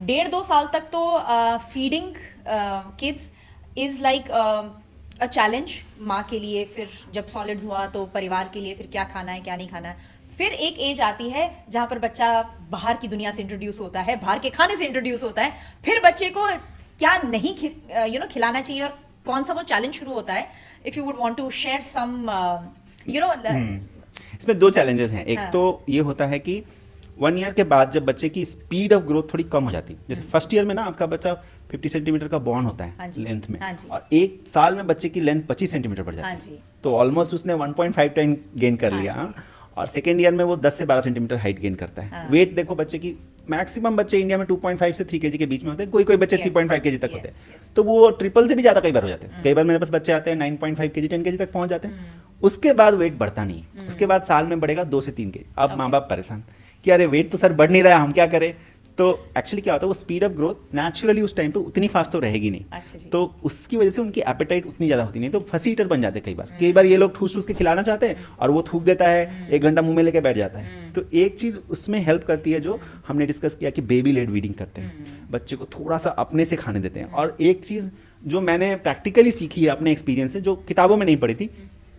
1.5-2 साल तक तो feeding kids is like a challenge माँ के लिए। फिर जब सॉलिड्स हुआ तो परिवार के लिए फिर क्या खाना है क्या नहीं खाना है। फिर एक एज आती है जहां पर बच्चा बाहर की दुनिया से इंट्रोड्यूस होता है, बाहर के खाने से इंट्रोड्यूस होता है। फिर बच्चे को क्या नहीं खिलाना चाहिए और कौन सा वो चैलेंज शुरू होता है। If you would want to share some इसमें दो चैलेंजेस हैं। एक तो ये होता है कि 1 ईयर के बाद जब बच्चे की स्पीड ऑफ ग्रोथ थोड़ी कम हो जाती है, जैसे फर्स्ट ईयर में ना आपका बच्चा 50 सेंटीमीटर का बॉर्न होता है लेंथ में, और 1 साल में बच्चे की लेंथ 25 सेंटीमीटर बढ़ जाती है, तो ऑलमोस्ट उसने 1.5 टाइम गेन कर लिया। और सेकेंड ईयर में वो 10 से 12 सेंटीमीटर हाइट गेन करता है। वेट देखो बच्चे की, मैक्सिमम बच्चे इंडिया में 2.5 से 3 kg के बीच में होते हैं, कोई कोई बच्चे 3.5 kg तक होते हैं, तो वो ट्रिपल से भी ज़्यादा कई बार हो जाते हैं। कई बार मेरे पास बच्चे आते हैं 9.5 kg 10 kg तक पहुंच जाते हैं। उसके बाद वेट बढ़ता नहीं है, उसके बाद साल में बढ़ेगा 2 से 3 kg। अब माँ बाप परेशान कि अरे वेट तो सर बढ़ नहीं रहा है, हम क्या करें। तो एक्चुअली क्या होता है, वो स्पीड ऑफ ग्रोथ नेचुरली उस टाइम पे उतनी फास्ट तो रहेगी नहीं। तो उसकी वजह से उनकी एपेटाइट उतनी ज़्यादा होती नहीं, तो फसी ईटर बन जाते हैं। कई बार ये लोग ठूस ठूस के खिलाना चाहते हैं और वो थूक देता है, 1 घंटा मुंह में लेके बैठ जाता है। तो एक चीज़ उसमें हेल्प करती है जो हमने डिस्कस किया कि बेबी लेड फीडिंग करते हैं, बच्चे को थोड़ा सा अपने से खाने देते हैं। और एक चीज़ जो मैंने प्रैक्टिकली सीखी है अपने एक्सपीरियंस से, जो किताबों में नहीं पढ़ी थी,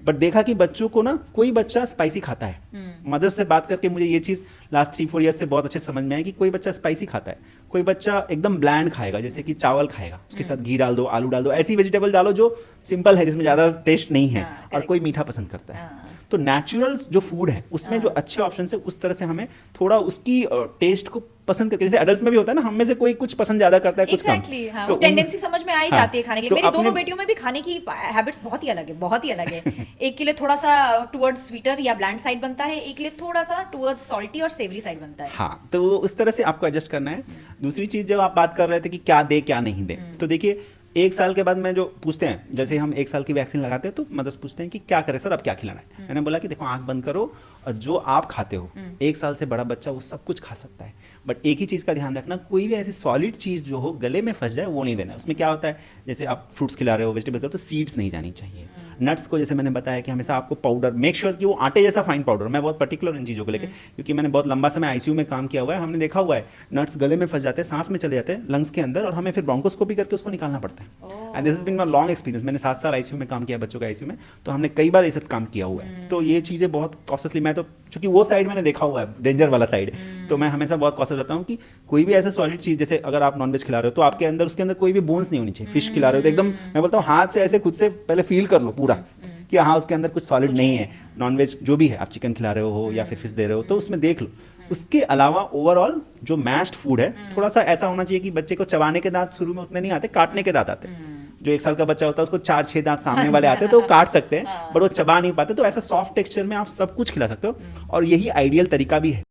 बट देखा कि बच्चों को ना, कोई बच्चा स्पाइसी खाता है। मदर से बात करके मुझे ये चीज़ लास्ट 3-4 ईयर से बहुत अच्छे समझ में आई कि कोई बच्चा स्पाइसी खाता है, कोई बच्चा एकदम ब्लैंड खाएगा, जैसे कि चावल खाएगा, उसके साथ घी डाल दो, आलू डाल दो, ऐसी वेजिटेबल डालो जो सिंपल है, जिसमें ज़्यादा टेस्ट नहीं है, और कोई मीठा पसंद करता है। तो नेचुरल जो फूड है उसमें जो अच्छे ऑप्शन है, उस तरह से हमें थोड़ा उसकी टेस्ट को पसंद करके, जैसे एडल्ट्स में भी होता है ना, हम में से कोई कुछ पसंद ज्यादा करता है, कुछ कम। हाँ, तो टेंडेंसी समझ में आ ही जाती है खाने के लिए। मेरी दोनों बेटियों में भी खाने की हैबिट्स बहुत ही अलग है, बहुत ही अलग है। एक के लिए थोड़ा सा टुवर्ड्स स्वीटर या ब्लैंड साइड बनता है, एक के लिए थोड़ा सा टुवर्ड्स सॉल्टी और सेवरी साइड बनता है। हाँ, तो उस तरह से आपको एडजस्ट करना है। दूसरी चीज, जब आप बात कर रहे थे कि क्या दे क्या नहीं दे, तो देखिए 1 साल के बाद मैं जो पूछते हैं, जैसे हम 1 साल की वैक्सीन लगाते हैं तो मदर्स पूछते हैं कि क्या करें सर, अब क्या खिलाना है। मैंने बोला कि देखो, आंख बंद करो और जो आप खाते हो, 1 साल से बड़ा बच्चा वो सब कुछ खा सकता है, बट एक ही चीज़ का ध्यान रखना, कोई भी ऐसी सॉलिड चीज़ जो हो गले में फंस जाए वो नहीं देना। उसमें क्या होता है, जैसे आप फ्रूट्स खिला रहे हो, वेजिटेबल खिला रहे हो, तो सीड्स नहीं जानी चाहिए। नट्स को जैसे मैंने बताया कि हमेशा आपको पाउडर मेक श्योर कि वो आटे जैसा फाइन पाउडर। मैं बहुत पर्टिकुलर इन चीज़ों को लेकर, क्योंकि मैंने बहुत लंबा समय आईसीयू में काम किया हुआ है। हमने देखा हुआ है नट्स गले में फंस जाते हैं, सांस में चले जाते हैं, लंग्स के अंदर, और हमें फिर ब्रोंकोस्कोपी करके उसको निकालना पड़ता है। And this is been my long experience. मैंने 7 साल आईसीयू में काम किया, बच्चों का आईसीयू में, तो हमने कई बार ये सब काम किया हुआ है। तो ये चीज़ें बहुत कॉशियसली, मैं तो चूंकि वो साइड मैंने देखा हुआ है, डेंजर वाला साइड, तो मैं हमेशा बहुत कॉशियस रहता हूँ कि कोई भी ऐसा सॉलिड चीज़, जैसे अगर आप नॉनवेज खिला रहे हो तो आपके अंदर, उसके अंदर कोई भी बोन्स नहीं होनी चाहिए। फिश खिला रहे हो तो एकदम, मैं बोलता हूँ हाथ से ऐसे खुद से पहले फील कर लो पूरा कि हाँ उसके अंदर कुछ सॉलिड नहीं है। नॉनवेज जो भी है, आप चिकन खिला रहे हो या फिर फिश दे रहे हो, तो उसमें देख लो। उसके अलावा ओवरऑल जो मैश्ड फूड है, थोड़ा सा ऐसा होना चाहिए कि बच्चे को चबाने के दांत शुरू में उतने नहीं आते, काटने के दांत आते हैं। जो 1 साल का बच्चा होता है उसको 4-6 दांत सामने वाले आते हैं, तो वो काट सकते हैं, बट वो चबा नहीं पाते। तो ऐसा सॉफ्ट टेक्सचर में आप सब कुछ खिला सकते हो, और यही आइडियल तरीका भी है।